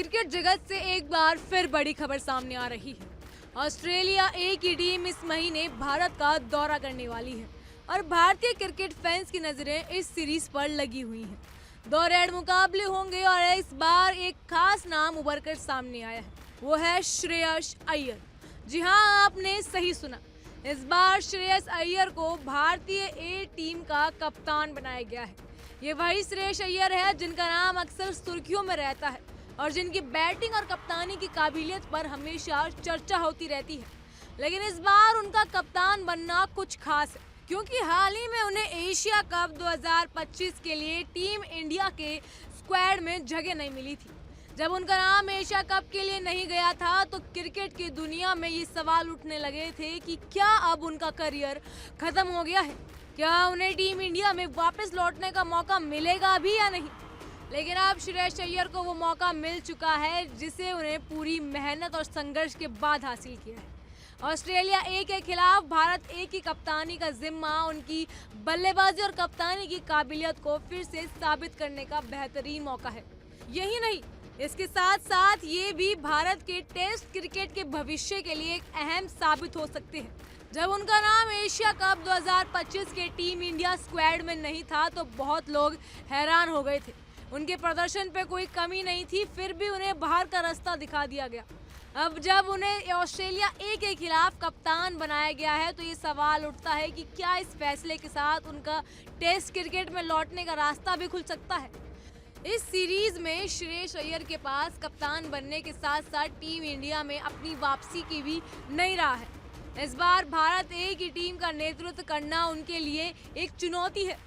Cricket जगत से एक बार फिर बड़ी खबर सामने आ रही है। ऑस्ट्रेलिया ए की टीम इस महीने भारत का दौरा करने वाली है और भारतीय क्रिकेट फैंस की नजरें इस सीरीज पर लगी हुई हैं। दो रेड मुकाबले होंगे और इस बार एक खास नाम उभर कर सामने आया है, वो है श्रेयस अय्यर। जी हाँ, आपने सही सुना। इस बार श्रेयस अय्यर को भारतीय ए टीम का कप्तान बनाया गया है। ये वही श्रेयस अय्यर है जिनका नाम अक्सर सुर्खियों में रहता है और जिनकी बैटिंग और कप्तानी की काबिलियत पर हमेशा चर्चा होती रहती है। लेकिन इस बार उनका कप्तान बनना कुछ खास है, क्योंकि हाल ही में उन्हें एशिया कप 2025 के लिए टीम इंडिया के स्क्वाड में जगह नहीं मिली थी। जब उनका नाम एशिया कप के लिए नहीं गया था तो क्रिकेट की दुनिया में ये सवाल उठने लगे थे कि क्या अब उनका करियर खत्म हो गया है, क्या उन्हें टीम इंडिया में वापस लौटने का मौका मिलेगा भी या नहीं। लेकिन अब श्रेयस अय्यर को वो मौका मिल चुका है जिसे उन्हें पूरी मेहनत और संघर्ष के बाद हासिल किया है। ऑस्ट्रेलिया ए के खिलाफ भारत ए की कप्तानी का जिम्मा उनकी बल्लेबाजी और कप्तानी की काबिलियत को फिर से साबित करने का बेहतरीन मौका है। यही नहीं, इसके साथ साथ ये भी भारत के टेस्ट क्रिकेट के भविष्य के लिए एक अहम साबित हो सकते हैं। जब उनका नाम एशिया कप 2025 के टीम इंडिया स्क्वाड में नहीं था तो बहुत लोग हैरान हो गए थे। उनके प्रदर्शन पे कोई कमी नहीं थी, फिर भी उन्हें बाहर का रास्ता दिखा दिया गया। अब जब उन्हें ऑस्ट्रेलिया ए के खिलाफ कप्तान बनाया गया है तो ये सवाल उठता है कि क्या इस फैसले के साथ उनका टेस्ट क्रिकेट में लौटने का रास्ता भी खुल सकता है। इस सीरीज में श्रेयस अय्यर के पास कप्तान बनने के साथ साथ टीम इंडिया में अपनी वापसी की भी नई राह है। इस बार भारत ए की टीम का नेतृत्व करना उनके लिए एक चुनौती है,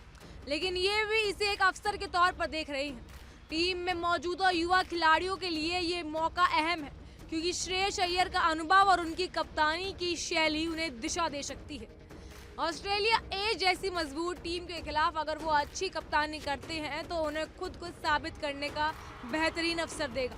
लेकिन ये भी इसे एक अवसर के तौर पर देख रही है। टीम में मौजूदा युवा खिलाड़ियों के लिए ये मौका अहम है, क्योंकि श्रेयस अय्यर का अनुभव और उनकी कप्तानी की शैली उन्हें दिशा दे सकती है। ऑस्ट्रेलिया ए जैसी मजबूत टीम के खिलाफ अगर वो अच्छी कप्तानी करते हैं तो उन्हें खुद को साबित करने का बेहतरीन अवसर देगा।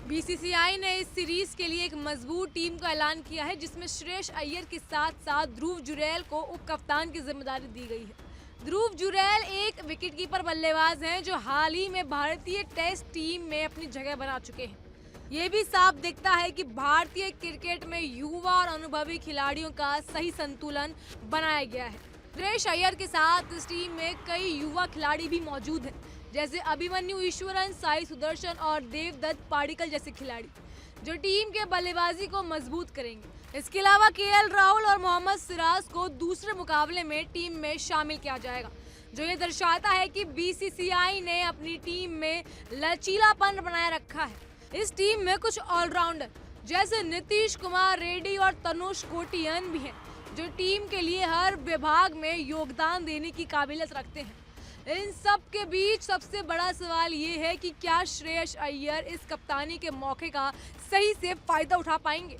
बीसीसीआई ने इस सीरीज के लिए एक मजबूत टीम का ऐलान किया है, जिसमें श्रेयस अय्यर के साथ साथ ध्रुव जुरैल को उप कप्तान की जिम्मेदारी दी गई है। ध्रुव जुरैल एक विकेटकीपर बल्लेबाज हैं जो हाल ही में भारतीय टेस्ट टीम में अपनी जगह बना चुके हैं। ये भी साफ दिखता है कि भारतीय क्रिकेट में युवा और अनुभवी खिलाड़ियों का सही संतुलन बनाया गया है। श्रेयस अय्यर के साथ इस टीम में कई युवा खिलाड़ी भी मौजूद हैं, जैसे अभिमन्यु ईश्वरन, साई सुदर्शन और देवदत्त पाडिक्कल जैसे खिलाड़ी, जो टीम के बल्लेबाजी को मजबूत करेंगे। इसके अलावा केएल राहुल और मोहम्मद सिराज को दूसरे मुकाबले में टीम में शामिल किया जाएगा, जो ये दर्शाता है कि बीसीसीआई ने अपनी टीम में लचीलापन बनाए रखा है। इस टीम में कुछ ऑलराउंडर जैसे नीतीश कुमार रेड्डी और तनुष कोटियन भी हैं, जो टीम के लिए हर विभाग में योगदान देने की काबिलियत रखते हैं। इन सब के बीच सबसे बड़ा सवाल ये है कि क्या श्रेयस अय्यर इस कप्तानी के मौके का सही से फायदा उठा पाएंगे।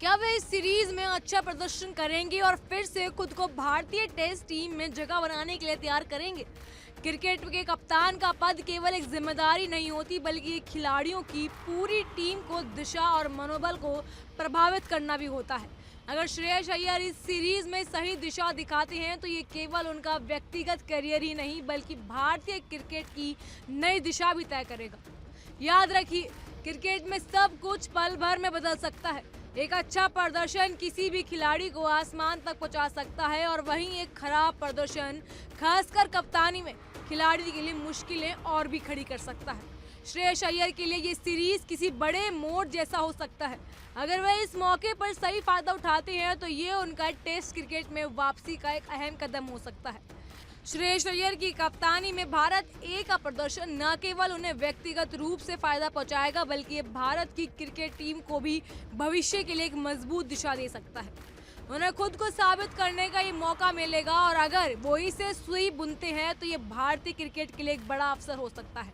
क्या वे इस सीरीज में अच्छा प्रदर्शन करेंगे और फिर से खुद को भारतीय टेस्ट टीम में जगह बनाने के लिए तैयार करेंगे। क्रिकेट के कप्तान का पद केवल एक जिम्मेदारी नहीं होती, बल्कि ये खिलाड़ियों की पूरी टीम को दिशा और मनोबल को प्रभावित करना भी होता है। अगर श्रेयस अय्यर इस सीरीज में सही दिशा दिखाते हैं तो ये केवल उनका व्यक्तिगत करियर ही नहीं बल्कि भारतीय क्रिकेट की नई दिशा भी तय करेगा। याद रखिए, क्रिकेट में सब कुछ पल भर में बदल सकता है। एक अच्छा प्रदर्शन किसी भी खिलाड़ी को आसमान तक पहुंचा सकता है और वहीं एक खराब प्रदर्शन खासकर कप्तानी में खिलाड़ी के लिए मुश्किलें और भी खड़ी कर सकता है। श्रेयस अय्यर के लिए ये सीरीज किसी बड़े मोड़ जैसा हो सकता है। अगर वह इस मौके पर सही फायदा उठाते हैं तो ये उनका टेस्ट क्रिकेट में वापसी का एक अहम कदम हो सकता है। श्रेयस अय्यर की कप्तानी में भारत ए का प्रदर्शन न केवल उन्हें व्यक्तिगत रूप से फायदा पहुंचाएगा बल्कि ये भारत की क्रिकेट टीम को भी भविष्य के लिए एक मजबूत दिशा दे सकता है। उन्हें खुद को साबित करने का ये मौका मिलेगा और अगर वो इसे सुई बुनते हैं तो ये भारतीय क्रिकेट के लिए एक बड़ा अवसर हो सकता है।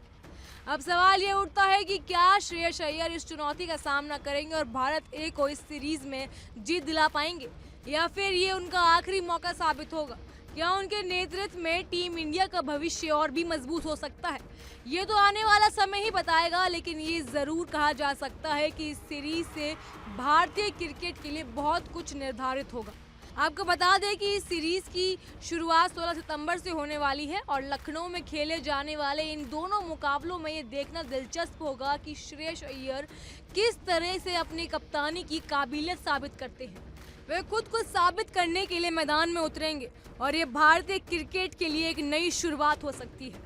अब सवाल ये उठता है कि क्या श्रेयस अय्यर इस चुनौती का सामना करेंगे और भारत ए को इस सीरीज में जीत दिला पाएंगे, या फिर ये उनका आखिरी मौका साबित होगा। क्या उनके नेतृत्व में टीम इंडिया का भविष्य और भी मजबूत हो सकता है, ये तो आने वाला समय ही बताएगा। लेकिन ये जरूर कहा जा सकता है कि इस सीरीज से भारतीय क्रिकेट के लिए बहुत कुछ निर्धारित होगा। आपको बता दें कि इस सीरीज की शुरुआत 16 सितंबर से होने वाली है और लखनऊ में खेले जाने वाले इन दोनों मुकाबलों में ये देखना दिलचस्प होगा कि श्रेयस अय्यर किस तरह से अपनी कप्तानी की काबिलियत साबित करते हैं। वे खुद को साबित करने के लिए मैदान में उतरेंगे और ये भारतीय क्रिकेट के लिए एक नई शुरुआत हो सकती है।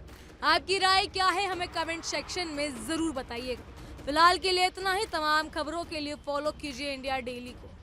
आपकी राय क्या है, हमें कमेंट सेक्शन में ज़रूर बताइएगा। फिलहाल के लिए इतना ही। तमाम खबरों के लिए फॉलो कीजिए इंडिया डेली को।